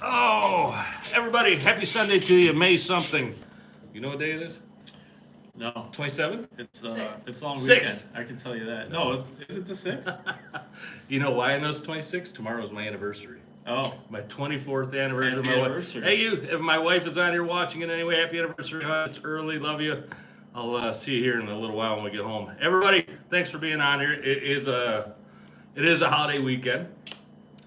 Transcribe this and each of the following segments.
Oh, everybody, happy Sunday to you. May something. You know what day it is? No, 27th? it's long Six. weekend. I can tell you that. No, is it the 6th? You know why I know it's 26? Tomorrow's my anniversary. Oh, My 24th anniversary. Happy My wife. anniversary. Hey, you, if my wife is on here watching it anyway, happy anniversary. It's early. Love you. I'll see you here in a little while when we get home. Everybody, thanks for being on here. It is a holiday weekend.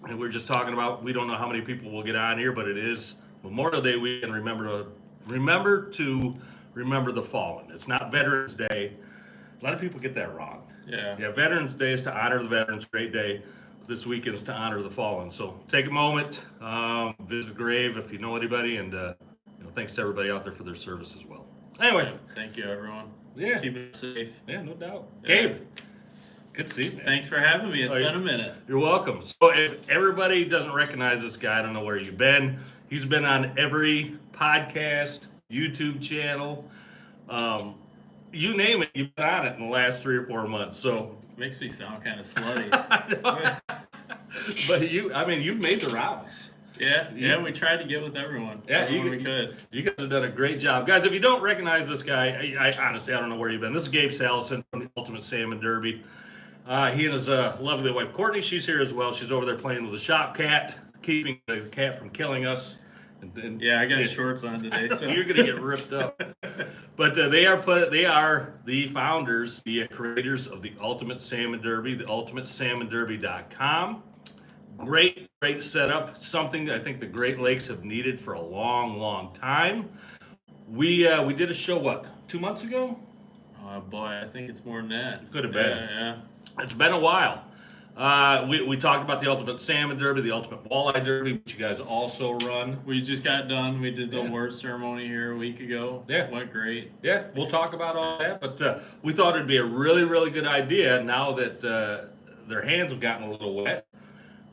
And we're just talking about, we don't know how many people will get on here, but it is Memorial Day weekend. Remember to remember the fallen. It's not Veterans Day. A lot of people get that wrong. yeah. Yeah, Veterans Day is to honor the veterans. Great day. This weekend is to honor the fallen. So take a moment, visit the grave if you know anybody, and thanks to everybody out there for their service as well. Anyway, Thank you, everyone. yeah, Keep it safe. yeah, no doubt. Yeah. Gabe, good to see you, man. Thanks for having me. It's Oh, been a minute. You're welcome. So if everybody doesn't recognize this guy, I don't know where you've been. He's been on every podcast, YouTube channel, you name it. You've been on it in the last 3 or 4 months. So, Makes me sound kind of slutty. but you've made the rounds. Yeah, we tried to get with everyone. Yeah, everyone we could. You guys have done a great job, guys. If you don't recognize this guy, I honestly I don't know where you've been. This is Gabe Salison from the Ultimate Salmon Derby. He and his lovely wife Courtney, she's here as well. She's over there playing with the shop cat, keeping the cat from killing us. And Yeah, I got shorts on today, so you're gonna get ripped up. But they are the founders, the creators of the Ultimate Salmon Derby, the ultimatesalmonderby.com. Great setup. Something that I think the Great Lakes have needed for a long time. We did a show 2 months ago? Oh boy, I think it's more than that. Could have been. Yeah. It's been a while. We talked about the Ultimate Salmon Derby, the Ultimate Walleye Derby, which you guys also run. We just got done. We did the award ceremony here a week ago. Yeah. Went great. Yeah, we'll talk about all that, but we thought it'd be a really good idea now that their hands have gotten a little wet.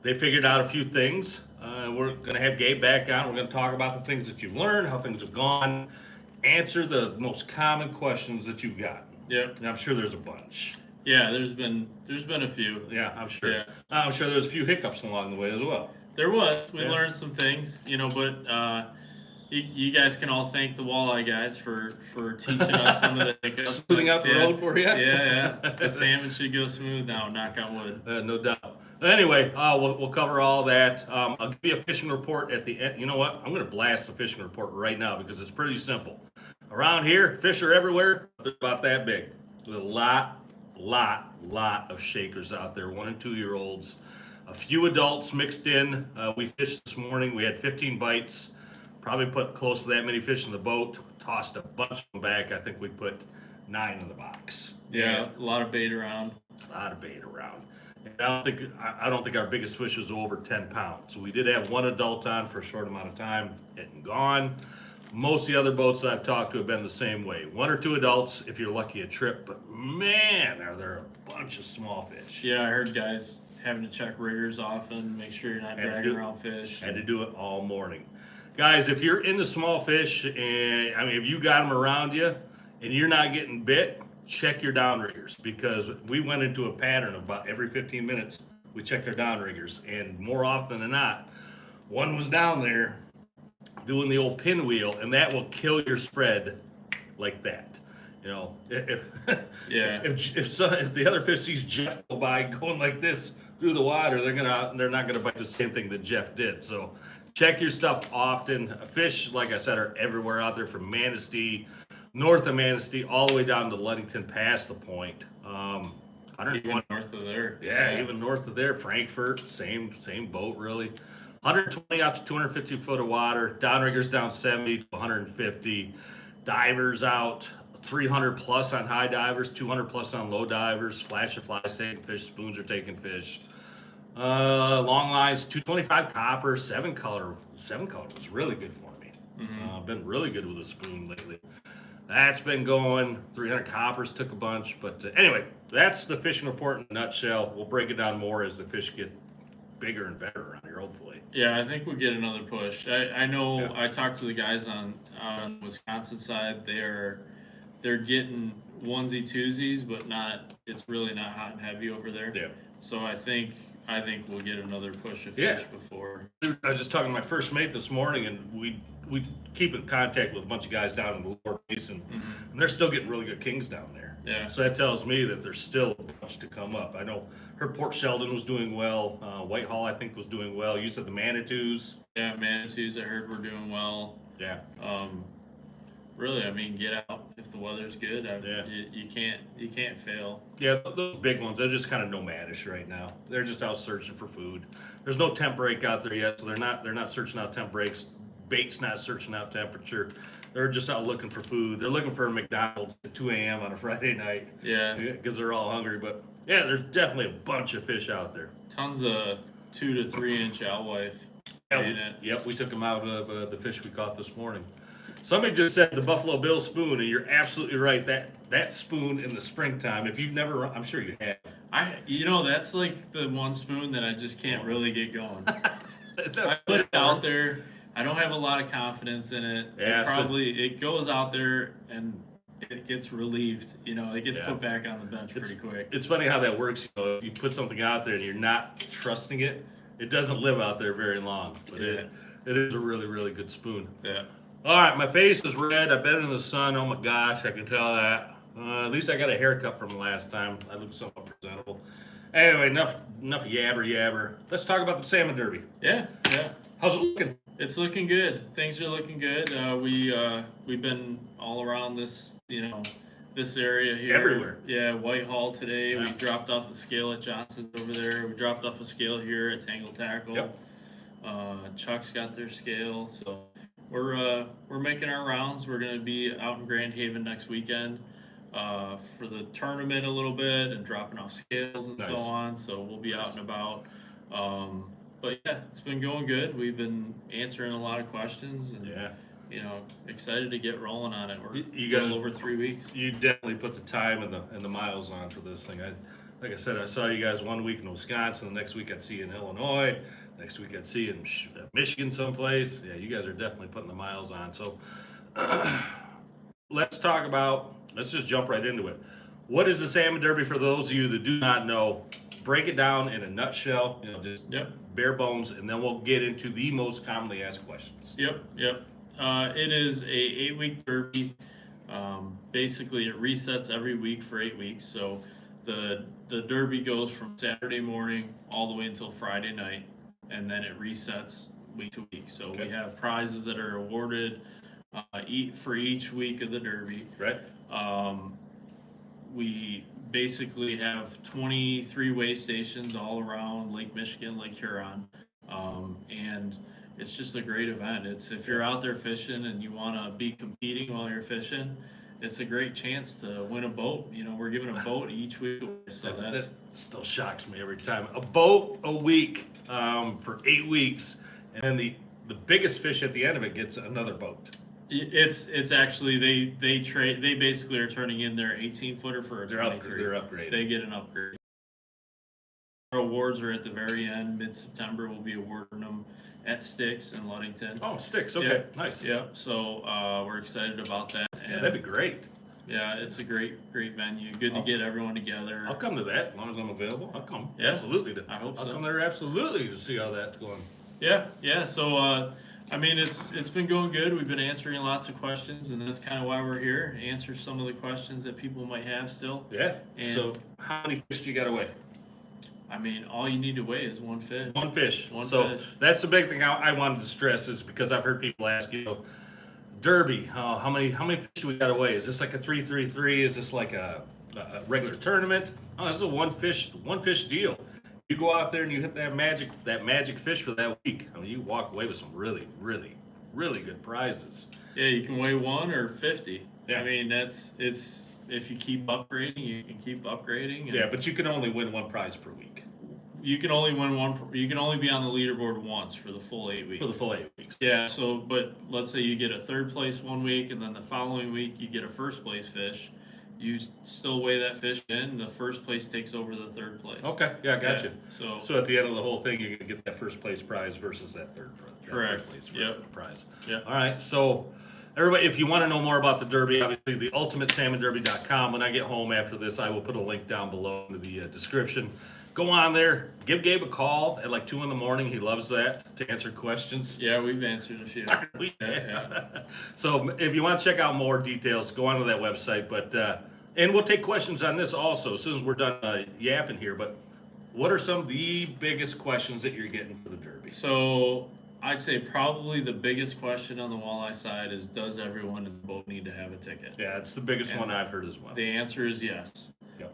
They figured out a few things. We're going to have Gabe back on. We're going to talk about the things that you've learned, how things have gone, answer the most common questions that you've got. Yep. And I'm sure there's a bunch. Yeah, there's been a few. Yeah, I'm sure. Yeah. I'm sure there's a few hiccups along the way as well. There was. We Yeah. learned some things, but you guys can all thank the walleye guys for teaching us some of the hiccups. Smoothing out the road for you? Yeah. The salmon should go smooth now, knock on wood. No doubt. Anyway, we'll cover all that. I'll give you a fishing report at the end. You know what? I'm going to blast the fishing report right now because it's pretty simple. Around here, fish are everywhere. They're about that big. There's a lot of shakers out there, 1 and 2 year olds. A few adults mixed in. We fished this morning. We had 15 bites. Probably put close to that many fish in the boat. Tossed a bunch of them back. I think we put 9 in the box. Yeah, a lot of bait around. A lot of bait around. And I don't think our biggest fish was over 10 pounds. So we did have 1 adult on for a short amount of time, and gone. Most of the other boats that I've talked to have been the same way. 1 or 2 adults, if you're lucky, a trip. But man, are there a bunch of small fish. Yeah, I heard guys having to check riggers often, make sure you're not dragging around fish. Had to do it all morning. Guys, if you're into small fish, and if you got them around you and you're not getting bit, check your downriggers, because we went into a pattern of about every 15 minutes we checked our downriggers, and more often than not, one was down there doing the old pinwheel, and that will kill your spread like that. If the other fish sees Jeff go by going like this through the water, they're not gonna bite the same thing that Jeff did. So check your stuff often. Fish, like I said, are everywhere out there, from Manistee, north of Manistee, all the way down to Ludington past the point. 120 Even north of there. Yeah, even north of there, Frankfurt, same boat really. 120 out to 250 foot of water. Downriggers down 70 to 150. Divers out 300 plus on high divers, 200 plus on low divers. Flash of flies taking fish, spoons are taking fish. Long lines, 225 copper, 7 color. 7 color was really good for me. Mm-hmm. Been really good with a spoon lately. That's been going. 300 coppers took a bunch. But anyway, that's the fishing report in a nutshell. We'll break it down more as the fish get bigger and better around here, hopefully. Yeah, I think we'll get another push. I know. Yeah. I talked to the guys on the Wisconsin side. They're getting onesie twosies, but not. It's really not hot and heavy over there. Yeah. So I think I think we'll get another push of Yeah. fish before. I was just talking to my first mate this morning, and we keep in contact with a bunch of guys down in the lower basin, and they're still getting really good kings down there. Yeah. So that tells me that there's still a bunch to come up. I know her Port Sheldon was doing well. Whitehall, I think, was doing well. You said the Manitous. Yeah, Manitous, I heard we're doing well. Yeah. Really, I mean, get out if the weather's good. Yeah. You can't fail. Yeah, those big ones, they're just kind of nomadish right now. They're just out searching for food. There's no temp break out there yet, so they're not searching out temp breaks. Bait's not searching out temperature. They're just out looking for food. They're looking for a McDonald's at 2 a.m. on a Friday night. Yeah. Because they're all hungry. But yeah, there's definitely a bunch of fish out there. Tons of 2 to 3 inch alewife. Yep, we took them out of the fish we caught this morning. Somebody just said the Buffalo Bill spoon, and you're absolutely right. That spoon in the springtime, if you've never, I'm sure you have. That's like the one spoon that I just can't really get going. I put Put it out there. I don't have a lot of confidence in it. Yeah, It goes out there and it gets relieved. It gets Yeah. put back on the bench pretty quick. It's funny how that works. If you put something out there and you're not trusting it, it doesn't live out there very long. But Yeah. it is a really, really good spoon. Yeah. All right, my face is red. I've been in the sun. Oh my gosh, I can tell that. At least I got a haircut from the last time. I look somewhat presentable. Anyway, enough yabber. Let's talk about the Salmon Derby. Yeah. How's it looking? It's looking good. Things are looking good. We've been all around this area here. Everywhere. Yeah, Whitehall today. Yeah. We dropped off the scale at Johnson's over there. We dropped off a scale here at Tangle Tackle. Yep. Chuck's got their scale, so we're making our rounds. We're gonna be out in Grand Haven next weekend for the tournament a little bit and dropping off scales and so Nice. on. So we'll be out and about. But yeah, it's been going good. We've been answering a lot of questions and Yeah. excited to get rolling on it. We're You guys- well over 3 weeks. You definitely put the time and the miles on for this thing. Like I said, I saw you guys one week in Wisconsin. The next week I'd see you in Illinois. Next week I'd see you in Michigan someplace. Yeah, you guys are definitely putting the miles on. So let's just jump right into it. What is the Salmon Derby for those of you that do not know? Break it down in a nutshell, just Yep. bare bones, and then we'll get into the most commonly asked questions. Yep. It is a 8-week derby. Basically, it resets every week for 8 weeks. So the derby goes from Saturday morning all the way until Friday night, and then it resets week to week. So Okay. we have prizes that are awarded for each week of the derby. Right? We basically have 23 weigh stations all around Lake Michigan, Lake Huron, and it's just a great event. If you're out there fishing and you want to be competing while you're fishing, it's a great chance to win a boat. We're giving a boat each week, so That still shocks me every time. A boat a week for 8 weeks, and then the biggest fish at the end of it gets another boat. It's actually they trade. They basically are turning in their 18-footer for a 23. They're upgraded. They get an upgrade. Our awards are at the very end. Mid-September, we'll be awarding them at Styx in Ludington. Oh, sticks. Okay, Yep. nice. Yep. So we're excited about that. Yeah, And, that'd be great. yeah, it's a great venue. Good to get everyone together. I'll come to that as long as I'm available. I'll come. Yeah, Absolutely. I hope I'll so. come there absolutely to see how that's going. Yeah. So it's been going good. We've been answering lots of questions, and that's kind of why we're here. Answer some of the questions that people might have still. Yeah. And- So how many fish do you got to weigh? All you need to weigh is one fish. One fish. One so fish. that's the big thing I wanted to stress is because I've heard people ask, Derby, how many fish do we got to weigh? Is this like a 3-3-3? Is this like a regular tournament? Oh, this is a one fish deal. You go out there and you hit that magic fish for that week. You walk away with some really, really, really good prizes. Yeah, you can weigh 1 or 50. Yeah. It's if you keep upgrading, you can keep upgrading. And Yeah, but you can only win one prize per week you can only win one. You can only be on the leaderboard once for the full 8 weeks. for the full 8 weeks. Yeah. So, but let's say you get a 3rd place one week, and then the following week you get a 1st place fish. You still weigh that fish in. The 1st place takes over the 3rd place. Okay, yeah, I got you. So at the end of the whole thing, you're gonna get that first place prize versus that third Correct. place Yep. prize. Yep. All right, so everybody, if you want to know more about the Derby, obviously the ultimatesalmonderby.com. When I get home after this, I will put a link down below in the description. Go on there, give Gabe a call at like 2 in the morning. He loves that to answer questions. Yeah, we've answered a few. Yeah. So if you want to check out more details, go onto that website. But and we'll take questions on this also as soon as we're done yapping here. But what are some of the biggest questions that you're getting for the Derby? So I'd say probably the biggest question on the walleye side is, does everyone in the boat need to have a ticket? Yeah, it's the biggest And one I've heard as well. The answer is yes. Yep.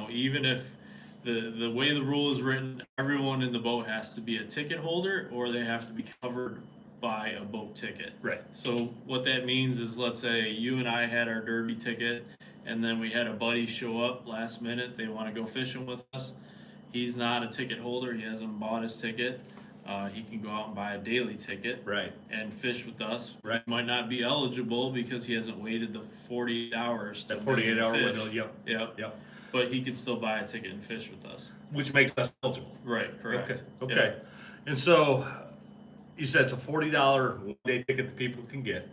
Even if the way the rule is written, everyone in the boat has to be a ticket holder or they have to be covered by a boat ticket. Right. So what that means is, let's say you and I had our Derby ticket and then we had a buddy show up last minute, they want to go fishing with us. He's not a ticket holder, he hasn't bought his ticket. He can go out and buy a daily ticket, right, and fish with us. Right. He might not be eligible because he hasn't waited the 48 hours to that 48-hour fish. window. Yep. But he could still buy a ticket and fish with us. Which makes us eligible. Right, correct. Okay. Yep. And so you said it's a $40 one-day ticket that people can get.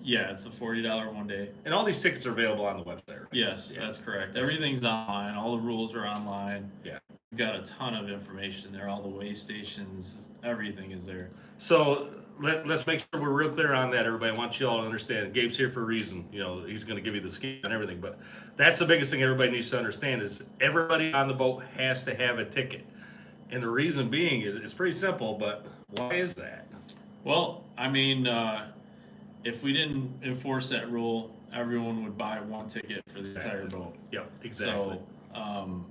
Yeah, it's a $40 one day. And all these tickets are available on the website. Right? Yes, that's correct. Everything's online. All the rules are online. Yeah. We've got a ton of information there. All the weigh stations, everything is there. So let's make sure we're real clear on that, everybody. I want you all to understand. Gabe's here for a reason. He's going to give you the scheme and everything. But that's the biggest thing everybody needs to understand is everybody on the boat has to have a ticket. And the reason being is it's pretty simple, but why is that? Well, I mean, if we didn't enforce that rule, everyone would buy one ticket for the entire boat. Yep, exactly. So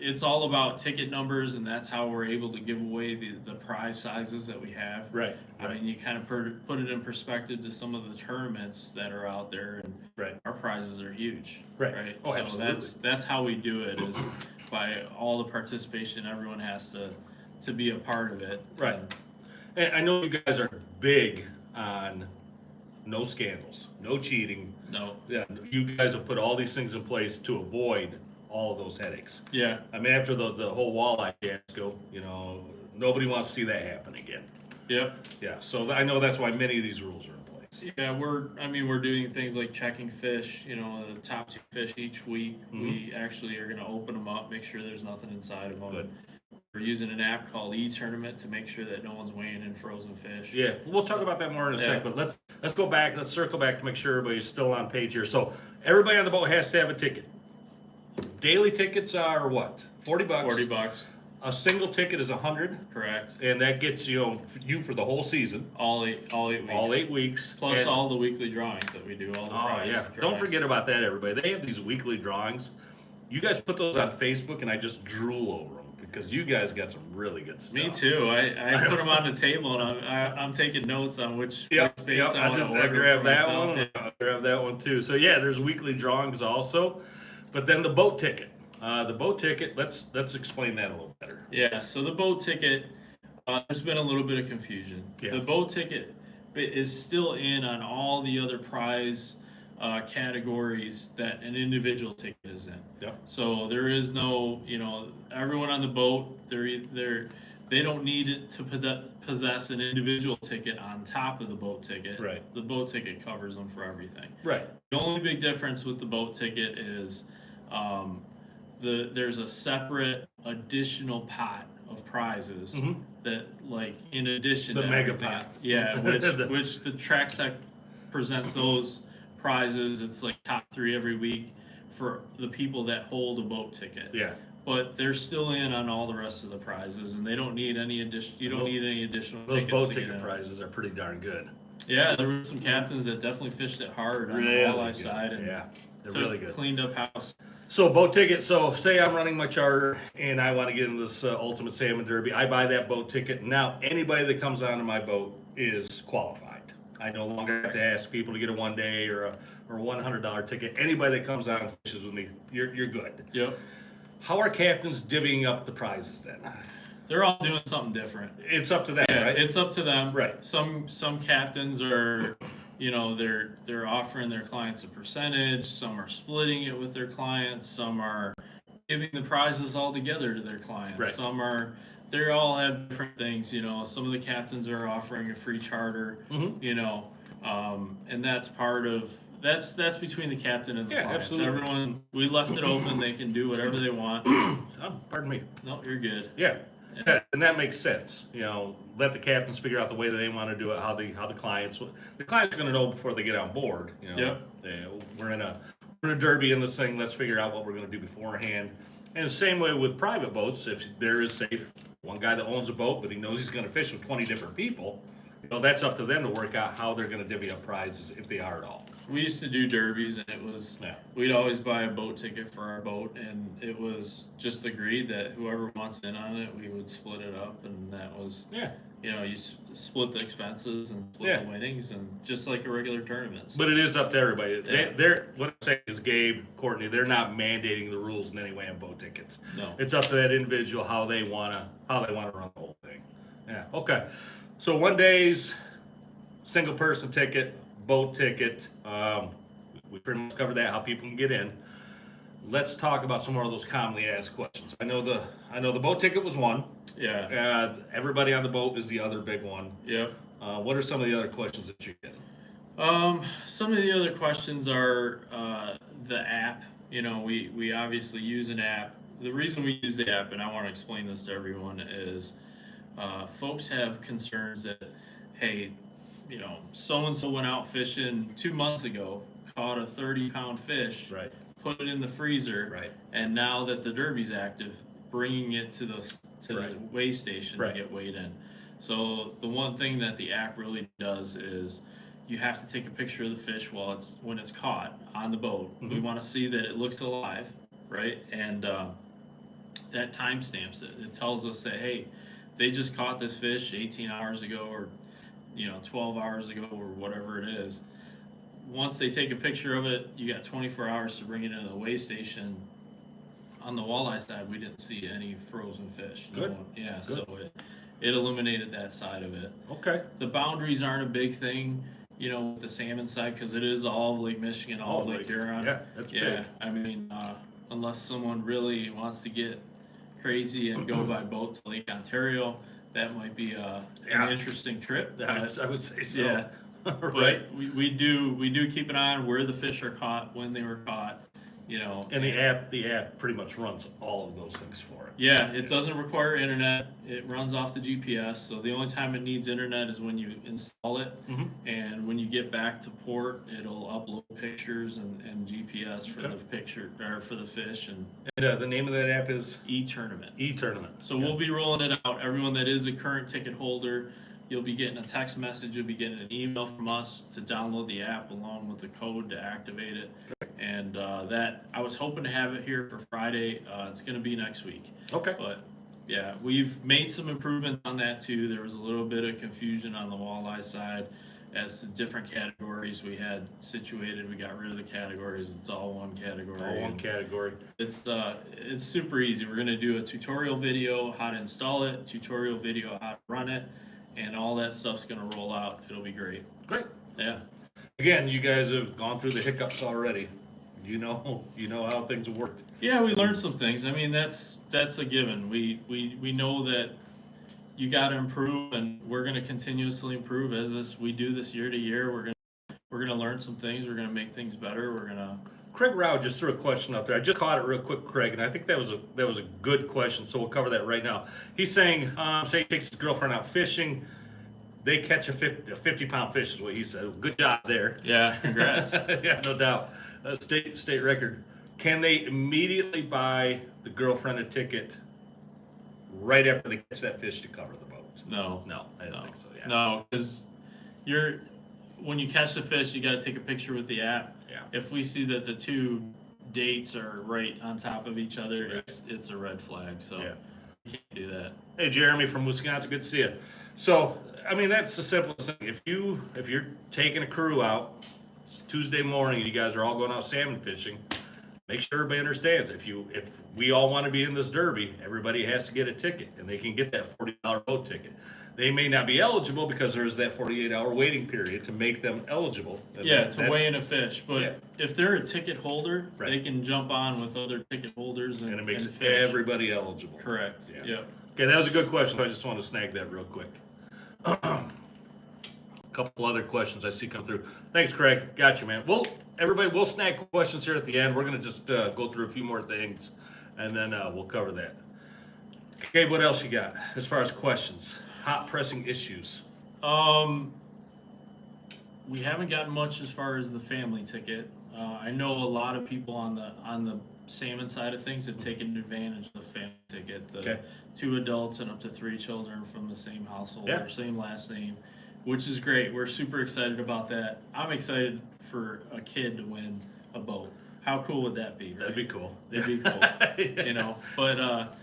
it's all about ticket numbers, and that's how we're able to give away the prize sizes that we have. Right. I mean, you kind of put it in perspective to some of the tournaments that are out there, and our prizes are huge. Right. Oh, so absolutely. that's how we do it, is by all the participation. Everyone has to be a part of it. Right. And I know you guys are big on no scandals, no cheating. No. Yeah, you guys have put all these things in place to avoid all of those headaches. Yeah. I mean, after the whole walleye fiasco, nobody wants to see that happen again. Yep. Yeah. So I know that's why many of these rules are in place. Yeah, we're doing things like checking fish, the top 2 fish each week. Mhm. We actually are going to open them up, make sure there's nothing inside of them. Good. We're using an app called eTournament to make sure that no one's weighing in frozen fish. Yeah, we'll talk about that more in a sec, but let's go back, let's circle back to make sure everybody's still on page here. So everybody on the boat has to have a ticket. Daily tickets are what? $40. $40. A single ticket is $100. Correct. And that gets you for the whole season. All 8 weeks. All 8 weeks. Plus all the weekly drawings that we do. All the prize yeah. drawings. Don't forget about that, everybody. They have these weekly drawings. You guys put those on Facebook, and I just drool over them because you guys got some really good stuff. Me too. I put them on the table, and I'm taking notes on which baits I want to order. I grabbed that myself. one. I grabbed that one too. So yeah, there's weekly drawings also, but then the boat ticket. The boat ticket. Let's explain that a little better. Yeah. So the boat ticket. There's been a little bit of confusion. Yeah. The boat ticket is still in on all the other prize categories that an individual ticket is in. Yep. So there is no, everyone on the boat, they don't need it to possess an individual ticket on top of the boat ticket. Right. The boat ticket covers them for everything. Right. The only big difference with the boat ticket is there's a separate additional pot of prizes that, like, in addition The to mega everything- pot. Yeah, which the track sec presents those prizes. It's like top 3 every week for the people that hold a boat ticket. Yeah. But they're still in on all the rest of the prizes, and they don't need any addition. You don't need any additional. Those tickets boat to get ticket in. prizes are pretty darn good. Yeah, there were some captains that definitely fished it hard on the walleye side, and they're really good. Cleaned up house. So boat ticket. So say I'm running my charter and I want to get into this Ultimate Salmon Derby. I buy that boat ticket. Now anybody that comes onto my boat is qualified. I no longer have to ask people to get a one day or a $100 ticket. Anybody that comes on and fishes with me, you're good. Yep. How are captains divvying up the prizes then? They're all doing something different. It's up to them, Yeah, right? it's up to them. Right. Some captains are, they're offering their clients a percentage. Some are splitting it with their clients. Some are giving the prizes all together to their clients. Right. They all have different things. Some of the captains are offering a free charter. Mm-hmm. And that's part of That's between the captain and the Yeah, clients. absolutely. Everyone, we left it open. They can do whatever they want. Oh, pardon me. No, you're good. Yeah. Yeah, and that makes sense. You know, let the captains figure out the way that they want to do it. How the clients are going to know before they get on board. You know, Yep. we're in a derby in this thing. Let's figure out what we're going to do beforehand. And the same way with private boats. If there is, say, one guy that owns a boat, but he knows he's going to fish with 20 different people, you know, that's up to them to work out how they're going to divvy up prizes if they are at all. We used to do derbies, and it was we'd always buy a boat ticket for our boat, and it was just agreed that whoever wants in on it, we would split it up, and that was you know, you split the expenses and split the winnings, and just like a regular tournament. But it is up to everybody. They're what I'm saying is, Gabe, Courtney, they're not mandating the rules in any way on boat tickets. No, it's up to that individual how they wanna run the whole thing. Yeah. Okay. So 1 day's single person ticket, boat ticket. We pretty much covered that, how people can get in. Let's talk about some more of those commonly asked questions. I know the boat ticket was one. Yeah. Everybody on the boat is the other big one. Yep. What are some of the other questions that you're getting? Some of the other questions are the app. You know, we obviously use an app. The reason we use the app, and I want to explain this to everyone, is folks have concerns that, hey, you know, so-and-so went out fishing 2 months ago, caught a 30-pound fish, Right. put it in the freezer, Right. and now that the derby's active, bringing it to the weigh station to get weighed in. So the one thing that the app really does is you have to take a picture of the fish when it's caught on the boat. Mm-hmm. We want to see that it looks alive, right? And that timestamps it. It tells us that, hey, they just caught this fish 18 hours ago, or 12 hours ago, or whatever it is. Once they take a picture of it, you got 24 hours to bring it into the weigh station. On the walleye side, we didn't see any frozen fish. Good. Good. So it eliminated that side of it. Okay. The boundaries aren't a big thing, with the salmon side, because it is all of Lake Michigan, all of Lake Huron. Yeah, that's big. I mean, unless someone really wants to get crazy and go by boat to Lake Ontario, that might be an interesting trip. I would say so. Yeah. Right. But we do keep an eye on where the fish are caught, when they were caught, And the app pretty much runs all of those things for it. Yeah, it doesn't require internet. It runs off the GPS. So the only time it needs internet is when you install it. Mm-hmm. And when you get back to port, it'll upload pictures and GPS for the picture, or for the fish. And the name of that app is eTournament. eTournament. So we'll be rolling it out. Everyone that is a current ticket holder, you'll be getting a text message. You'll be getting an email from us to download the app along with the code to activate it. And that I was hoping to have it here for Friday. It's going to be next week. Okay. But yeah, we've made some improvements on that too. There was a little bit of confusion on the walleye side as to different categories we had situated. We got rid of the categories. It's all one category. All one category. It's super easy. We're going to do a tutorial video how to install it, tutorial video how to run it, and all that stuff's going to roll out. It'll be great. Great. Yeah. Again, you guys have gone through the hiccups already. You know how things have worked. Yeah, we learned some things. I mean, that's a given. We know that you got to improve, and we're going to continuously improve as we do this year to year. We're gonna learn some things. We're gonna make things better. We're gonna. Craig Rao just threw a question up there. I just caught it real quick, Craig, and I think that was a good question. So we'll cover that right now. He's saying, say he takes his girlfriend out fishing. They catch a 50-pound fish, is what he said. Good job there. Yeah, congrats. Yeah, no doubt. State record. Can they immediately buy the girlfriend a ticket right after they catch that fish to cover the boat? No, I don't think so. Yeah. No, because when you catch the fish, you got to take a picture with the app. Yeah. If we see that the two dates are right on top of each other, it's a red flag. So you can't do that. Hey, Jeremy from Wisconsin, good to see you. So, I mean, that's the simplest thing. If you're taking a crew out, it's Tuesday morning, and you guys are all going out salmon fishing, make sure everybody understands. If we all want to be in this derby, everybody has to get a ticket, and they can get that $40 boat ticket. They may not be eligible because there's that 48-hour waiting period to make them eligible. To weigh in a fish. But if they're a ticket holder, Right. they can jump on with other ticket holders and it makes fish. everybody eligible. Correct. Yeah. Okay, that was a good question. I just want to snag that real quick. couple other questions I see come through. Thanks, Craig. Got you, man. We'll snag questions here at the end. We're gonna just go through a few more things, and then we'll cover that. Okay, what else you got as far as questions? Hot pressing issues. We haven't gotten much as far as the family ticket. I know a lot of people on the salmon side of things have taken advantage of the family ticket. The Okay. 2 adults and up to 3 children from the same household Yeah. or same last name, which is great. We're super excited about that. I'm excited for a kid to win a boat. How cool would that be? Right? That'd be cool. It'd be cool. You know, but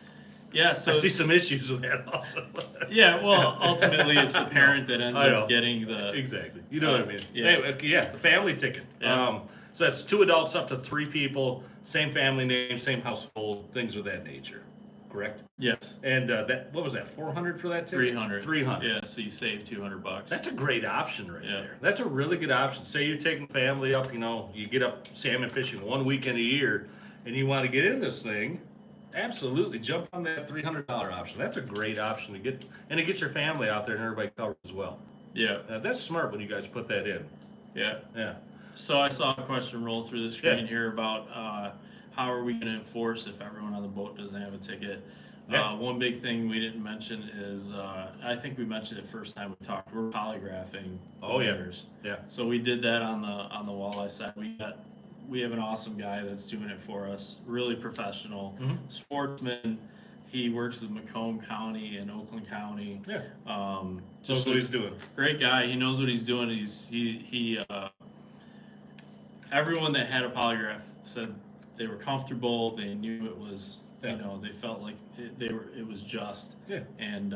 yeah. So I see some issues with that also. yeah. Well, ultimately, it's the parent that ends I know. up getting the. Exactly. You know what I mean? Yeah. Anyway, okay, yeah, the family ticket. Yeah. So that's 2 adults up to 3 people, same family name, same household, things of that nature. Correct? Yes. And what was that? 400 for that ticket? 300. 300. Yeah. So you save $200. That's a great option right Yeah. there. That's a really good option. Say you're taking family up, you get up salmon fishing 1 weekend a year, and you want to get in this thing. Absolutely, jump on that $300 option. That's a great option to get, and it gets your family out there and everybody covered as well. Yeah. That's smart when you guys put that in. Yeah. Yeah. So I saw a question roll through the screen here about how are we going to enforce if everyone on the boat doesn't have a ticket. Yeah. One big thing we didn't mention is I think we mentioned it first time we talked. We're polygraphing. Oh, yeah. owners. Yeah. So we did that on the walleye side. We have an awesome guy that's doing it for us. Really professional sportsman. He works with Macomb County and Oakland County. Yeah. Just Knows what he's doing. great guy. He knows what he's doing. He everyone that had a polygraph said they were comfortable. They knew it was, Yeah. they felt like it was just. Yeah. And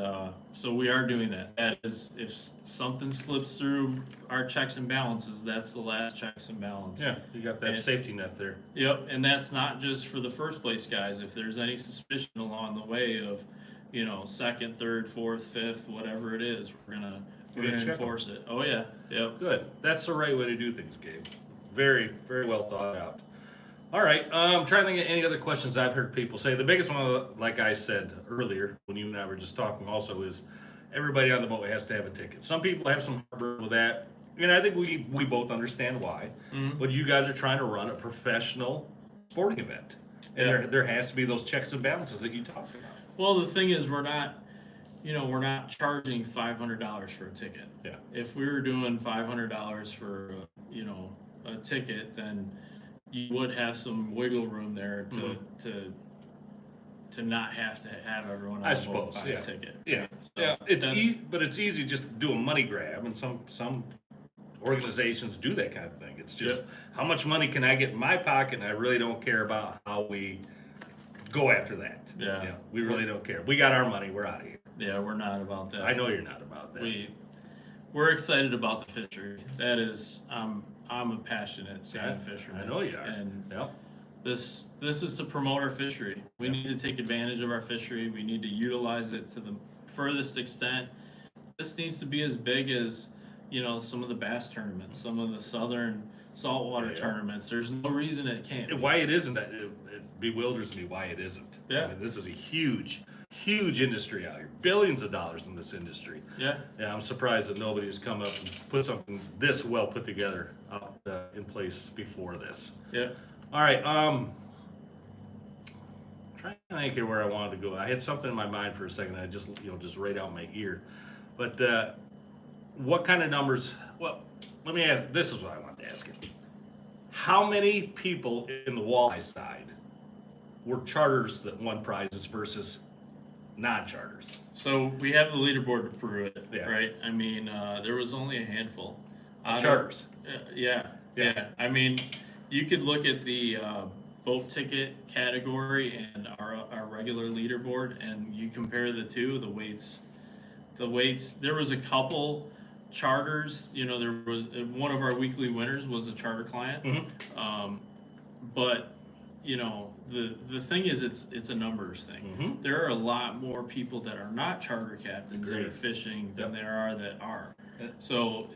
so we are doing that. That is, if something slips through our checks and balances, that's the last checks and balance. Yeah, you got that And- safety net there. Yep. And that's not just for the first place guys. If there's any suspicion along the way of, second, third, fourth, fifth, whatever it is, we're gonna check 'em. enforce it. Oh yeah. Yep. Good. That's the right way to do things, Gabe. Very, very well thought out. All right. I'm trying to think of any other questions I've heard people say. The biggest one, like I said earlier, when you and I were just talking also, is everybody on the boat has to have a ticket. Some people have some heartburn with that. And I think we both understand why. Mhm. But you guys are trying to run a professional sporting event. And Yeah. there has to be those checks and balances that you talked about. Well, the thing is, we're not charging $500 for a ticket. Yeah. If we were doing $500 for, a ticket, then you would have some wiggle room there to not have to have everyone on I the boat suppose, buy yeah. a ticket. Yeah. So Yeah. It's that's- but it's easy just to do a money grab, and some organizations do that kind of thing. It's just Yep. how much money can I get in my pocket, and I really don't care about how we go after that. Yeah. We really don't care. We got our money. We're out of here. Yeah, we're not about that. I know you're not about that. We're excited about the fishery. That is, I'm a passionate salmon fisherman. I know you are. And Yeah. this is to promote our fishery. We need to take advantage of our fishery. We need to utilize it to the furthest extent. This needs to be as big as, some of the bass tournaments, some of the southern saltwater Yeah. tournaments. There's no reason it can't be. Why it isn't, it bewilders me why it isn't. Yeah. I mean, this is a huge industry out here. Billions of dollars in this industry. Yeah. Yeah, I'm surprised that nobody has come up and put something this well put together out in place before this. Yeah. All right, trying to think here where I wanted to go. I had something in my mind for a second. I just right out my ear. But what kind of numbers? Well, let me ask. This is what I wanted to ask you. How many people in the walleye side were charters that won prizes versus non-charters? So we have the leaderboard to prove it, Yeah. right? I mean, there was only a handful. Charters. Yeah. I mean, you could look at the boat ticket category and our regular leaderboard, and you compare the two. The weights. There was a couple charters. There was one of our weekly winners was a charter client. Mm-hmm. But the thing is, it's a numbers thing. Mm-hmm. There are a lot more people that are not charter captains that are Agreed. fishing than there are that are. Yep. So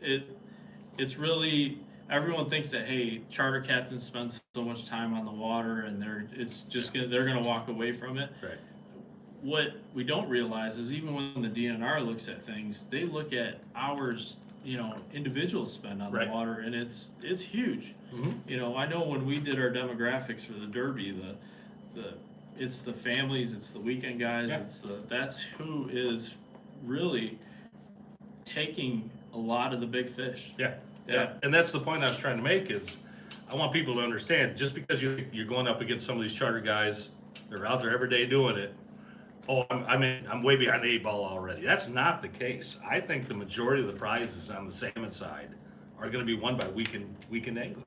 it's really, everyone thinks that, hey, charter captains spend so much time on the water and they're gonna walk away from it. Right. What we don't realize is even when the DNR looks at things, they look at hours, individuals spend on the Right. water, and it's huge. Mhm. I know when we did our demographics for the Derby, it's the families, it's the weekend guys, Yeah. that's who is really taking a lot of the big fish. Yeah, Yeah. yeah, and that's the point I was trying to make is, I want people to understand, just because you're going up against some of these charter guys, they're out there every day doing it. Oh, I'm way behind the eight ball already. That's not the case. I think the majority of the prizes on the salmon side are going to be won by weekend anglers.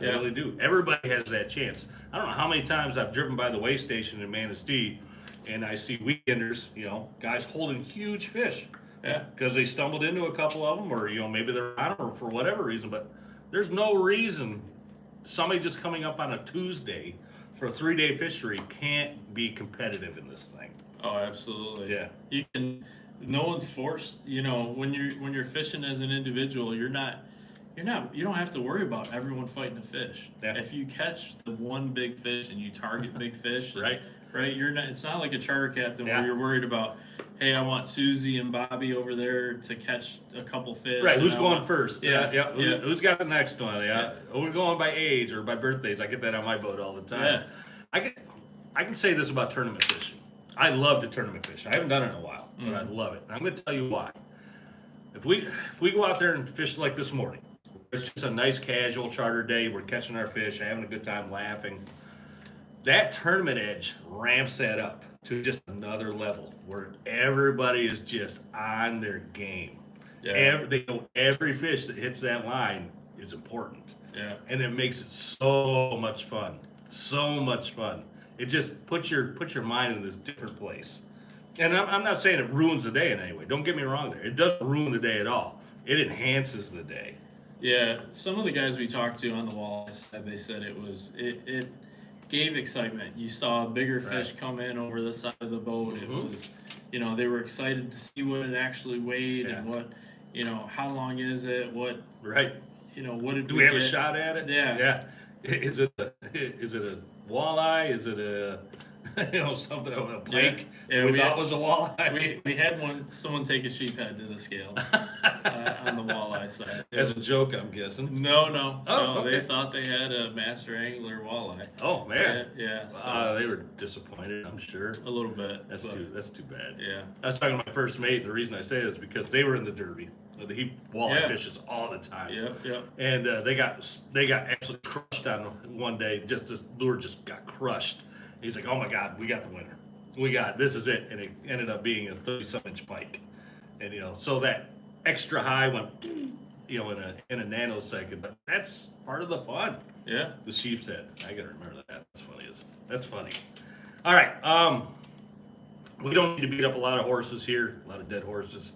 I Yeah. really do. Everybody has that chance. I don't know how many times I've driven by the weigh station in Manistee, and I see weekenders, guys holding huge fish. Yeah. Because they stumbled into a couple of them, or maybe they're on them, or for whatever reason. But there's no reason somebody just coming up on a Tuesday for a 3-day fishery can't be competitive in this thing. Oh, absolutely. Yeah. You can. No one's forced. When you're fishing as an individual, you don't have to worry about everyone fighting a fish. Yeah. If you catch the one big fish and you target big fish, Right. right, you're not. It's not like a charter captain Yeah. where you're worried about, hey, I want Susie and Bobby over there to catch a couple fish. Right, and who's I going want- first? Yeah, Yeah. yeah. Who's got the next one? Yeah. We're going by age or by birthdays. I get that on my boat all the time. Yeah. I can say this about tournament fishing. I love to tournament fish. I haven't done it in a while, but I love it. And I'm going to tell you why. If we go out there and fish like this morning, it's just a nice casual charter day. We're catching our fish, having a good time, laughing. That tournament edge ramps that up to just another level where everybody is just on their game. Yeah. They know every fish that hits that line is important. Yeah. And it makes it so much fun. So much fun. It just puts your mind in this different place. And I'm not saying it ruins the day in any way. Don't get me wrong there. It doesn't ruin the day at all. It enhances the day. Yeah, some of the guys we talked to on the wall side, they said it gave excitement. You saw bigger fish Right. come in over the side of the boat. Mhm. It was, they were excited to see what it actually weighed Yeah. and what, how long is it? What, Right. what did Do we have a get? shot at it? Yeah. Yeah. Is it a walleye? Is it a something of a pike? Yeah, we we thought had- was a walleye. We had someone take a sheephead to the scale on the walleye side. As a joke, I'm guessing. No. Oh, They okay. thought they had a master angler walleye. Oh man. Yeah. So They were disappointed, I'm sure. a little bit. That's too bad. Yeah. I was talking to my first mate, and the reason I say it is because they were in the Derby. He walleye Yeah. fishes all the time. Yep. And they got absolutely crushed on one day. Just the lure just got crushed. He's like, "Oh my God, we got the winner. This is it." And it ended up being a 30-something inch pike. And so that extra high went, in a nanosecond. But that's part of the fun. Yeah. The sheep's head. I gotta remember that. That's funny. All right. We don't need to beat up a lot of horses here. A lot of dead horses.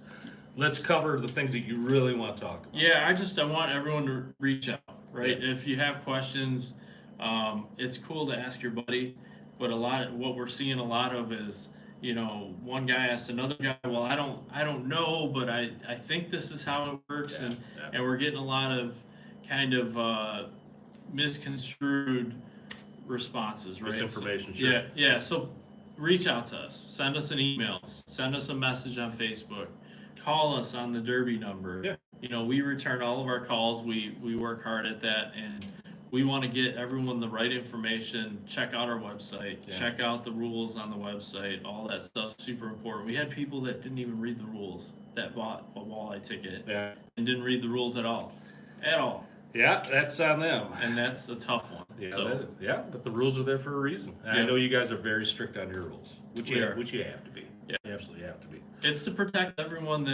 Let's cover the things that you really want to talk about. Yeah, I want everyone to reach out, right? If you have questions, it's cool to ask your buddy, but what we're seeing a lot of is, one guy asks another guy, well, I don't know, but I think this is how it works, and we're getting a lot of kind of misconstrued responses, right? Misinformation, sure. Yeah. So reach out to us, send us an email, send us a message on Facebook. Call us on the Derby number. Yeah. We return all of our calls. We work hard at that, and we want to get everyone the right information. Check out our website. Yeah. Check out the rules on the website. All that stuff's super important. We had people that didn't even read the rules that bought a walleye ticket and didn't read the rules at all. Yeah, that's on them. And that's a tough one. Yeah, but the rules are there for a reason. And I know you guys are very strict on your rules, which you have to be. Yeah. You absolutely have to be. It's to protect everyone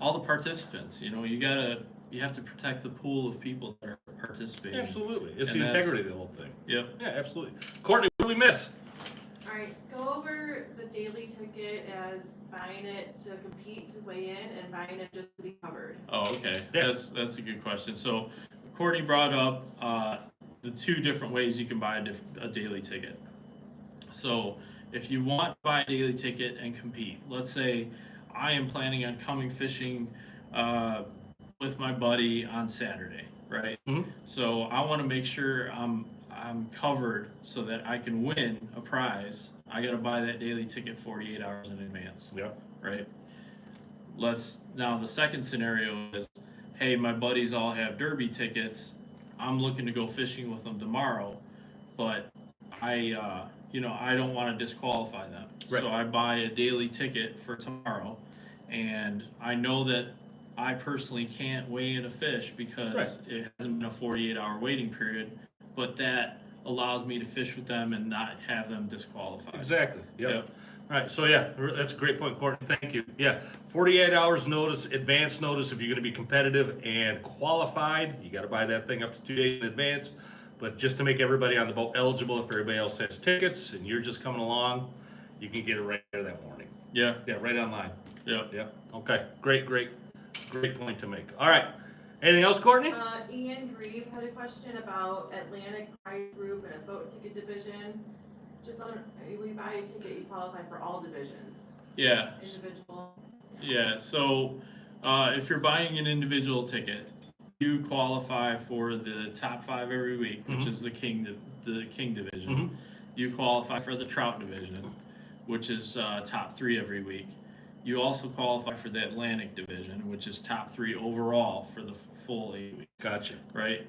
all the participants. You have to protect the pool of people that are participating. Absolutely. It's And the integrity of the whole thing. Yep. Yeah, absolutely. Courtney, what did we miss? All right, go over the daily ticket as buying it to compete to weigh in and buying it just to be covered. Oh, okay. Yeah. That's a good question. So Courtney brought up the two different ways you can buy a daily ticket. So if you want to buy a daily ticket and compete, let's say I am planning on coming fishing with my buddy on Saturday, right? Mm-hmm. So I want to make sure I'm covered so that I can win a prize. I got to buy that daily ticket 48 hours in advance. Yeah. Right? Now the second scenario is, hey, my buddies all have derby tickets. I'm looking to go fishing with them tomorrow, but I don't want to disqualify them. Right. So I buy a daily ticket for tomorrow, and I know that I personally can't weigh in a fish because it hasn't been a 48-hour waiting period, but that allows me to fish with them and not have them disqualified. Exactly. Yep. All right. So yeah, that's a great point, Courtney. Thank you. Yeah, 48 hours notice, advance notice if you're going to be competitive and qualified. You got to buy that thing up to 2 days in advance. But just to make everybody on the boat eligible, if everybody else has tickets and you're just coming along, you can get it right there that morning. Yeah. Yeah, right online. Yeah. Yeah. Okay. Great point to make. All right. Anything else, Courtney? Ian Grieve had a question about Atlantic Prize Group and a boat ticket division. Just on, when you buy a ticket, you qualify for all divisions. Yeah. Individual. Yeah. So if you're buying an individual ticket, you qualify for the top 5 every week, which is the King division. You qualify for the Trout division, which is top 3 every week. You also qualify for the Atlantic division, which is top 3 overall for the full 8 weeks. Gotcha. Right.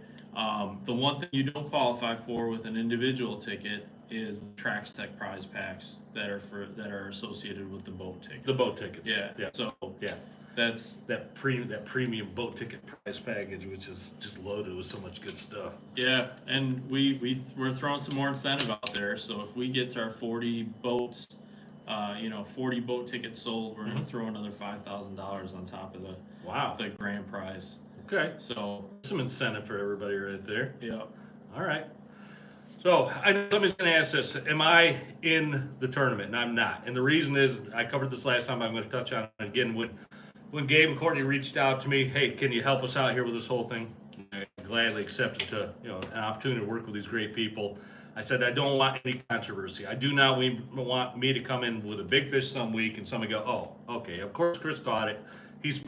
The one thing you don't qualify for with an individual ticket is the Trax Tech prize packs that are associated with the boat ticket. The boat tickets. Yeah. Yeah. So Yeah. that's That premium boat ticket price package, which is just loaded with so much good stuff. yeah, and we're throwing some more incentive out there. So if we get to our 40 boats, 40 boat tickets sold, we're gonna throw another $5,000 on top of Wow. the grand prize. Okay. So Some incentive for everybody right there. yeah, All right. So I know somebody's going to ask this: am I in the tournament? And I'm not. And the reason is, I covered this last time. I'm going to touch on it again. When Gabe and Courtney reached out to me, hey, can you help us out here with this whole thing? I gladly accepted an opportunity to work with these great people. I said I don't want any controversy. I do not want me to come in with a big fish some week and somebody go, oh, okay, of course Chris caught it. He's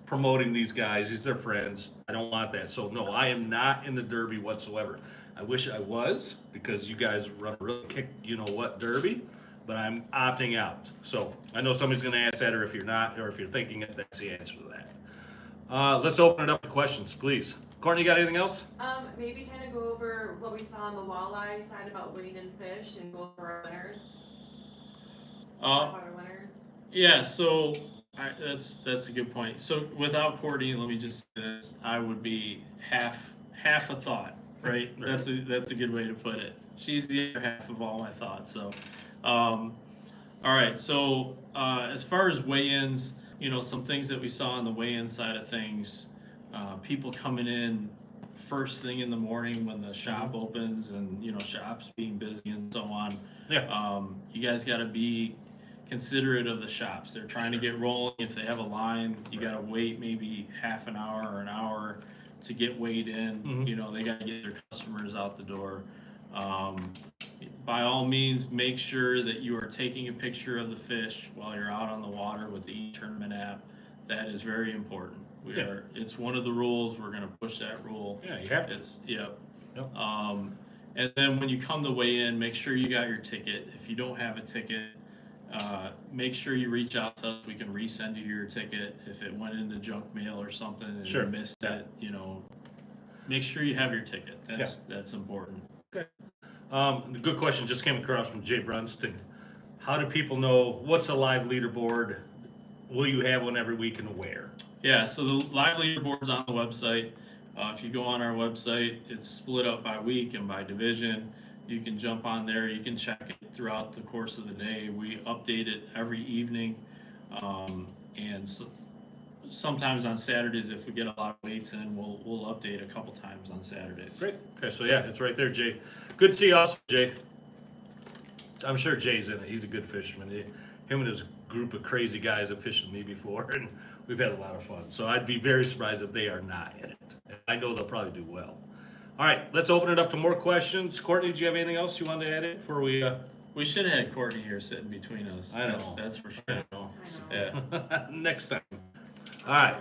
promoting these guys. He's their friends. I don't want that. So no, I am not in the Derby whatsoever. I wish I was, because you guys run a really kick Derby, but I'm opting out. So I know somebody's going to ask that, or if you're not, or if you're thinking it, that's the answer to that. Let's open it up to questions, please. Courtney, you got anything else? Maybe kind of go over what we saw on the walleye side about weighing in fish and go over our winners. Our winners. Yeah. So that's a good point. So without Courtney, let me just say this: I would be half a thought. Right. That's a good way to put it. She's the other half of all my thoughts. So, all right. So as far as weigh-ins, some things that we saw on the weigh-in side of things, people coming in first thing in the morning when the shop opens, and shops being busy and so on. Yeah. You guys got to be considerate of the shops. They're trying to get rolling. If they have a line, you got to wait maybe half an hour or an hour to get weighed in. They got to get their customers out the door. By all means, make sure that you are taking a picture of the fish while you're out on the water with the eTournament app. That is very important. It's one of the rules. We're going to push that rule. Yeah, you have to. Yep. And then when you come to weigh in, make sure you got your ticket. If you don't have a ticket, make sure you reach out to us. We can resend you your ticket if it went into junk mail or something and you missed it. Make sure you have your ticket. That's important. Okay. The good question just came across from Jay Brunston. How do people know what's a live leaderboard? Will you have one every week, and where? Yeah, so the live leaderboard's on the website. If you go on our website, it's split up by week and by division. You can jump on there. You can check it throughout the course of the day. We update it every evening, and sometimes on Saturdays, if we get a lot of weights in, we'll update a couple times on Saturdays. Great. Okay, so yeah, it's right there, Jay. Good to see you also, Jay. I'm sure Jay's in it. He's a good fisherman. Him and his group of crazy guys have fished with me before, and we've had a lot of fun. So I'd be very surprised if they are not in it. I know they'll probably do well. All right, let's open it up to more questions. Courtney, do you have anything else you wanted to add in before we? We should have had Courtney here sitting between us. I know. That's for sure. I know. Yeah. Next time. All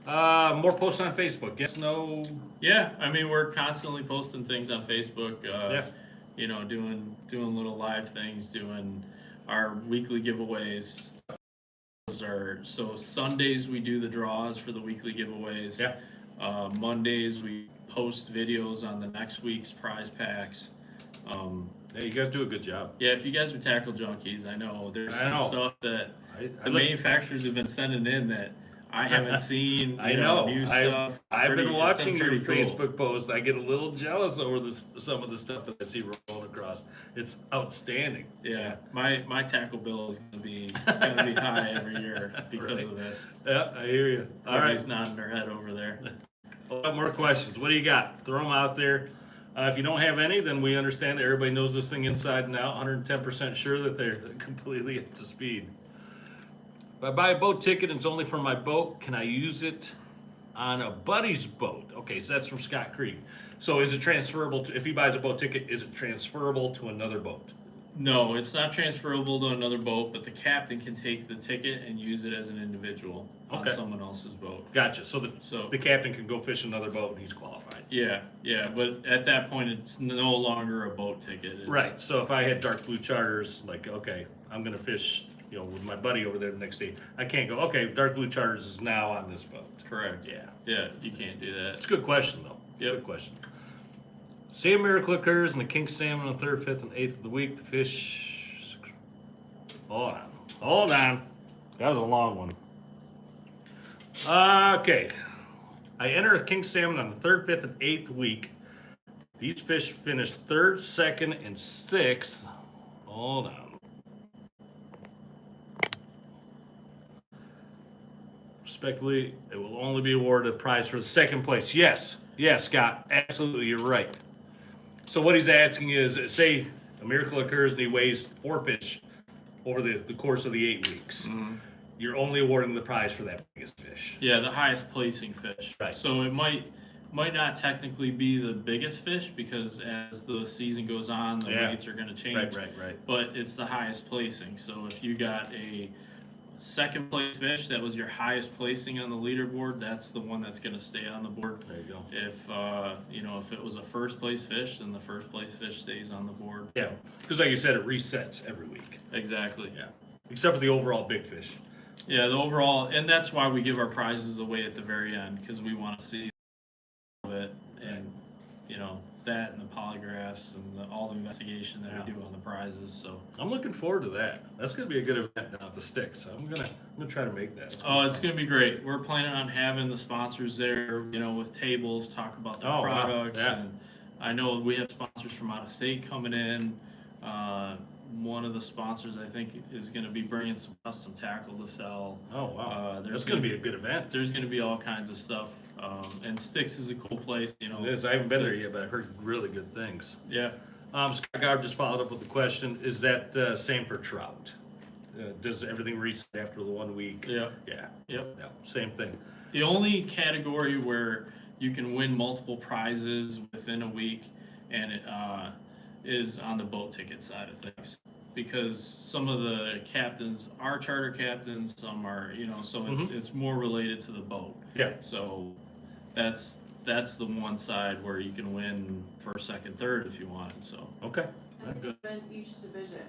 right. More posts on Facebook. Yes, no. Yeah, I mean, we're constantly posting things on Facebook. Yeah. Doing little live things, doing our weekly giveaways. are, so Sundays we do the draws for the weekly giveaways. Yeah. Mondays we post videos on the next week's prize packs. Yeah, you guys do a good job. Yeah, if you guys are tackle junkies, I know there's I some know. stuff that I the manufacturers have been sending in that I haven't seen. I know. New stuff. It's I've been it's watching your pretty cool. Facebook posts. I get a little jealous over some of the stuff that I see rolling across. It's outstanding. Yeah, my tackle bill is gonna be high every year because Right. of this. Yeah, I hear you. All right. Everybody's nodding their head over there. We'll have more questions. What do you got? Throw them out there. If you don't have any, then we understand that everybody knows this thing inside and out. 110% sure that they're completely up to speed. If I buy a boat ticket and it's only for my boat, can I use it on a buddy's boat? Okay, so that's from Scott Creek. So is it transferable to, if he buys a boat ticket, is it transferable to another boat? No, it's not transferable to another boat, but the captain can take the ticket and use it as an individual on Okay. someone else's boat. Gotcha. So So the captain can go fish another boat and he's qualified. yeah, but at that point, it's no longer a boat ticket. It's, Right. So if I had dark blue charters, like, okay, I'm going to fish, with my buddy over there the next day, I can't go, okay, dark blue charters is now on this boat. Correct. Yeah. Yeah, you can't do that. It's a good question, though. Yep. Good question. Say a miracle occurs and the king salmon on the 3rd, 5th, and 8th of the week, the fish. Hold on. That was a long one. Okay. I enter a king salmon on the 3rd, 5th, and 8th week. These fish finished 3rd, 2nd, and 6th. Hold on. Respectively, it will only be awarded a prize for the 2nd place. Yes, Scott, absolutely, you're right. So what he's asking is, say a miracle occurs and he weighs 4 fish over the course of the 8 weeks. Mhm. You're only awarding the prize for that biggest fish. Yeah, the highest placing fish. Right. So it might not technically be the biggest fish because as the season goes on, the Yeah. weights are going to change. Right. But it's the highest placing. So if you got a 2nd place fish that was your highest placing on the leaderboard, that's the one that's going to stay on the board. There you go. If it was a 1st place fish, then the 1st place fish stays on the board. Yeah, because like you said, it resets every week. Exactly. Yeah, except for the overall big fish. Yeah, the overall, and that's why we give our prizes away at the very end, because we want to see it, and that and the polygraphs and all the investigation that we do on the prizes. So I'm looking forward to that. That's going to be a good event down at the Sticks. I'm gonna try to make that. it's going to be great. We're planning on having the sponsors there, with tables, talk about their Oh, wow. products, Yeah. and I know we have sponsors from out of state coming in. One of the sponsors, I think, is going to be bringing some custom tackle to sell. Oh wow, there's that's going to be a good event. There's going to be all kinds of stuff, and Sticks is a cool place, It is. I haven't been there yet, but I heard really good things. Yeah. Scott Garb just followed up with the question: is that same for trout? Does everything reset after the 1 week? Yeah. Yeah. Yep. Yeah. Same thing. The only category where you can win multiple prizes within a week, and it is on the boat ticket side of things, because some of the captains are charter captains, some are, so it's more related to the boat. Yeah. So that's the one side where you can win 1st, 2nd, 3rd if you wanted. So Okay. And Good. win each division.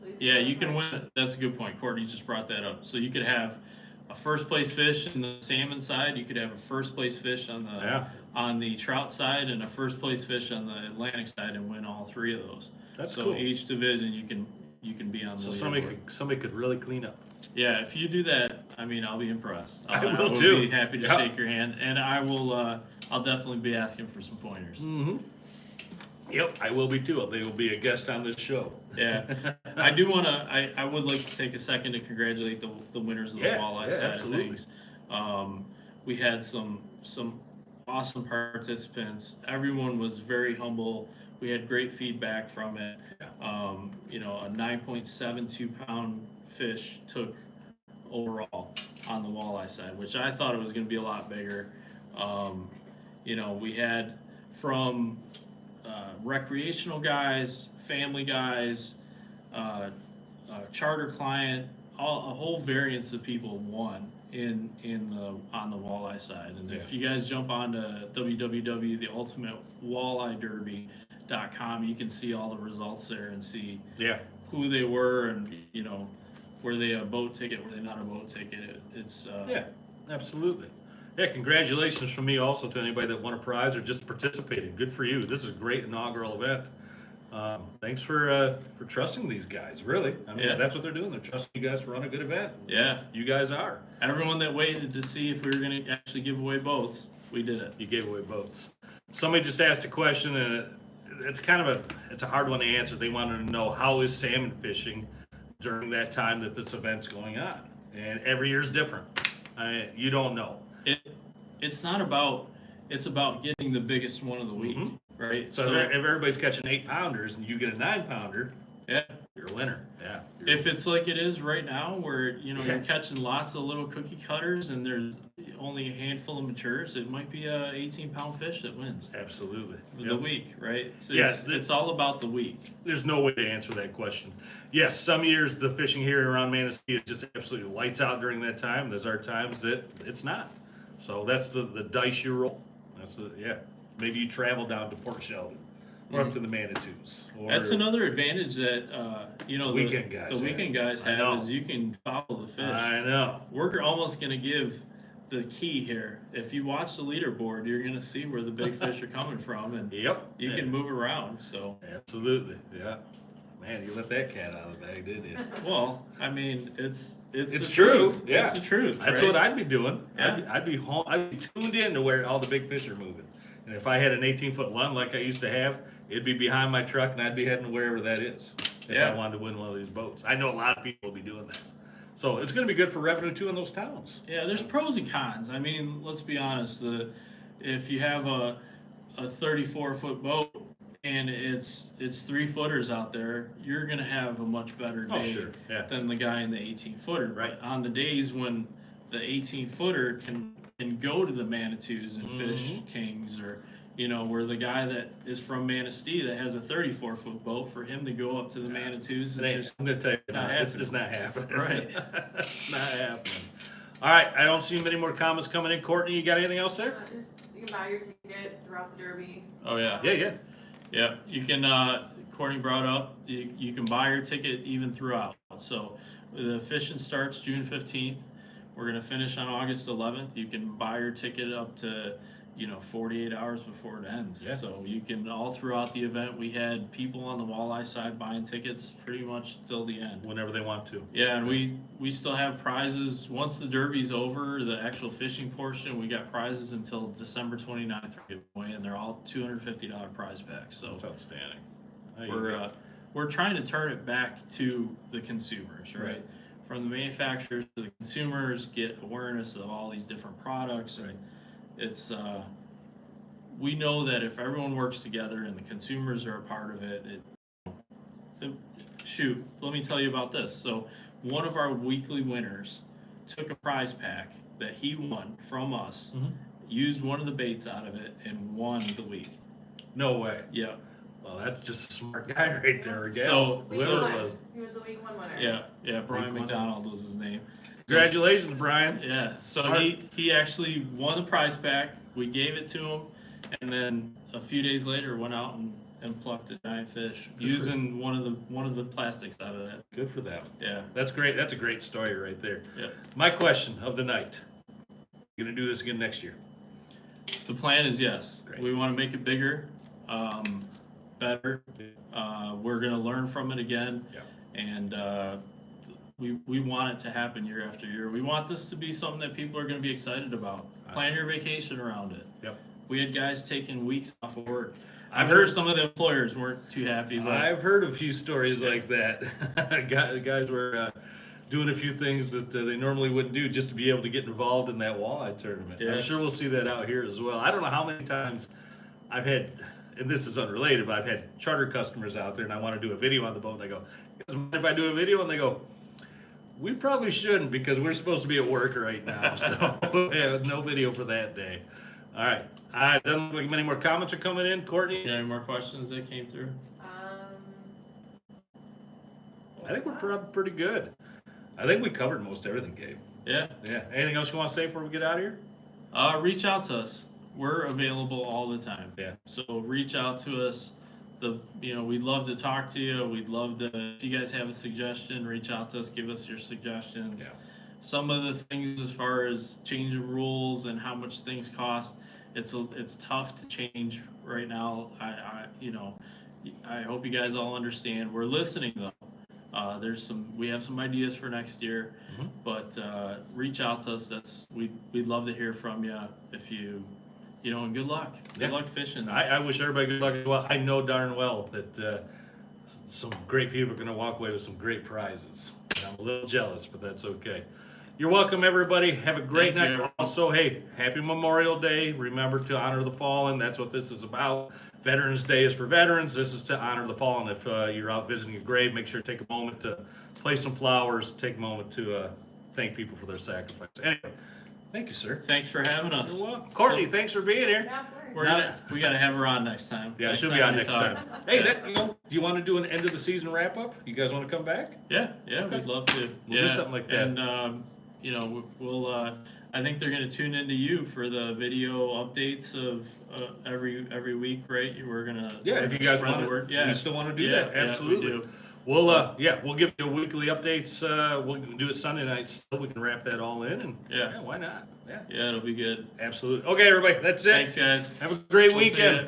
So yeah, you can win. That's a good point. Courtney just brought that up. So you could have a 1st place fish in the salmon side. You could have a 1st place fish on the trout side, and a 1st place fish on the Atlantic side, and win all 3 of those. That's so cool. each division you can be on the So leaderboard. somebody could really clean up. Yeah, if you do that, I'll be impressed. I will will too. be happy to Yeah. shake your hand, and I will. I'll definitely be asking for some pointers. Mm-hmm. Yep, I will be too. They will be a guest on this show. Yeah, I do want to. I would like to take a second to congratulate the winners of the walleye side absolutely. of things. We had some awesome participants. Everyone was very humble. We had great feedback from it. A 9.72 pound fish took overall on the walleye side, which I thought it was going to be a lot bigger. We had from recreational guys, family guys, charter client, a whole variance of people won on the walleye side. And if you guys jump on to www.theultimatewalleyederby.com, you can see all the results there and see who they were and were they a boat ticket, were they not a boat ticket? It's Yeah, absolutely. Yeah, congratulations from me also to anybody that won a prize or just participated. Good for you. This is a great inaugural event. Thanks for trusting these guys. Really, I mean, Yeah. that's what they're doing. They're trusting you guys to run a good event. Yeah. You guys are. Everyone that waited to see if we were going to actually give away boats, we did it. You gave away boats. Somebody just asked a question, and it's kind of it's a hard one to answer. They wanted to know, how is salmon fishing during that time that this event's going on? And every year's different. You don't know. It's not about, it's about getting the biggest one of the week, Mhm. right? So if everybody's catching 8-pounders and you get a 9-pounder, yeah. you're a winner. Yeah. If it's like it is right now, where you're Yeah. catching lots of little cookie cutters and there's only a handful of matures, it might be a 18-pound fish that wins Absolutely. the Yep. week, right? So Yeah, it's all about the week. There's no way to answer that question. Yes, some years the fishing here around Manistee is just absolutely lights out during that time. There's our times that it's not. So that's the dice you roll. Maybe you travel down to Port Sheldon or up to the Manitous. Or That's another advantage that the Weekend guys the have. weekend guys I know. have is you can follow the fish. I know. We're almost going to give the key here. If you watch the leaderboard, you're going to see where the big fish are coming from, and Yep. you can move around. So, Absolutely. Yeah. Man, you let that cat out of the bag, didn't you? well, I mean, it's the true. truth. Yeah. It's the truth. That's right? what I'd be doing. Yeah. I'd be home. I'd be tuned in to where all the big fish are moving. And if I had an 18-foot lund like I used to have, it'd be behind my truck, and I'd be heading wherever that is. If Yeah. I wanted to win one of these boats, I know a lot of people will be doing that. So it's going to be good for revenue too in those towns. Yeah, there's pros and cons. I mean, let's be honest. If you have a 34-foot boat and it's 3-footers out there, you're gonna have a much better day Oh, sure. Yeah. than the guy in the 18-footer. Right. But on the days when the 18-footer can go to the Manitous and fish Mhm. kings, or where the guy that is from Manistee that has a 34-foot boat, for him to go up to the Manitous It ain't- is just I'm going to tell you, not this is not happening. Right. It's not happening. All right. I don't see many more comments coming in. Courtney, you got anything else there? You can buy your ticket throughout the Derby. Oh yeah. Yeah. Yeah, you can, Courtney brought up, you can buy your ticket even throughout. So the fishing starts June 15th. We're going to finish on August 11th. You can buy your ticket up to, 48 hours before it ends. Yeah. So you can, all throughout the event, we had people on the walleye side buying tickets pretty much till the end. Whenever they want to. Yeah, and we still have prizes. Once the Derby's over, the actual fishing portion, we got prizes until December 29th for giveaway, and they're all $250 prize packs. So That's outstanding. There you go. we're trying to turn it back to the consumers, right? Right. From the manufacturers to the consumers, get awareness of all these different products, and it's we know that if everyone works together and the consumers are a part of it, shoot, let me tell you about this. So one of our weekly winners took a prize pack that he won from us, Mhm. used one of the baits out of it, and won the week. No way. Yeah. Well, that's just a smart guy right there, again. So- Week Whoever one. it was. He was the week one winner. Yeah, Brian Week one. McDonald was his name. Congratulations, Brian. Yeah, so Smart. he actually won the prize pack. We gave it to him, and then a few days later went out and plucked a giant fish for using one of the plastics out of that. Good for them. Yeah, That's great. That's a great story right there. yeah. My question of the night. You gonna do this again next year? The plan is yes. Great. We want to make it bigger, better. We're gonna learn from it again, Yeah. and we want it to happen year after year. We want this to be something that people are gonna be excited about. Plan your vacation around it. Yep. We had guys taking weeks off of work. I've I'm sure heard- some of the employers weren't too happy, but I've heard a few stories like that. Guys were doing a few things that they normally wouldn't do just to be able to get involved in that walleye tournament. I'm Yes. sure we'll see that out here as well. I don't know how many times I've had, and this is unrelated, but I've had charter customers out there and I want to do a video on the boat, and I go, "You guys mind if I do a video?" And they go, "We probably shouldn't because we're supposed to be at work right now." So yeah, no video for that day. All right. Doesn't look like many more comments are coming in. Courtney? any more questions that came through? I think we're pretty good. I think we covered most everything, Gabe. Yeah. Yeah. Anything else you want to say before we get out of here? Reach out to us. We're available all the time. Yeah. So reach out to us. we'd love to talk to you. We'd love to, if you guys have a suggestion, reach out to us, give us your suggestions. Yeah. Some of the things as far as change of rules and how much things cost, it's tough to change right now. I hope you guys all understand. We're listening though. We have some ideas for next year, Mhm. but reach out to us. We'd love to hear from you. If and good luck. Yeah. Good luck fishing. I wish everybody good luck as well. I know darn well that some great people are going to walk away with some great prizes. And I'm a little jealous, but that's okay. You're welcome, everybody. Have a great Thank night. you. Also, hey, happy Memorial Day. Remember to honor the fallen. That's what this is about. Veterans Day is for veterans. This is to honor the fallen. If you're out visiting a grave, make sure to take a moment to place some flowers. Take a moment to thank people for their sacrifice. Anyway, thank you, sir. Thanks for having us. You're welcome. Courtney, thanks for being here. Yeah, of course. We gotta have her on next time. Yeah, Next she'll be on we next talk. time. Hey, do you want to do an end of the season wrap up? You guys want to come back? Yeah, Okay. we'd love to. We'll do something like that. And we'll. I think they're gonna tune into you for the video updates of every week, right? We're gonna. Yeah, if you guys spread want the word. to, Yeah. you still want to do Yeah, that? yeah, we Absolutely. do. We'll give you weekly updates. We'll do it Sunday nights so we can wrap that all in. And Yeah. why not? Yeah, Yeah, it'll be good. absolutely. Okay, everybody, that's it. Thanks, guys. Have a great We'll see weekend. ya.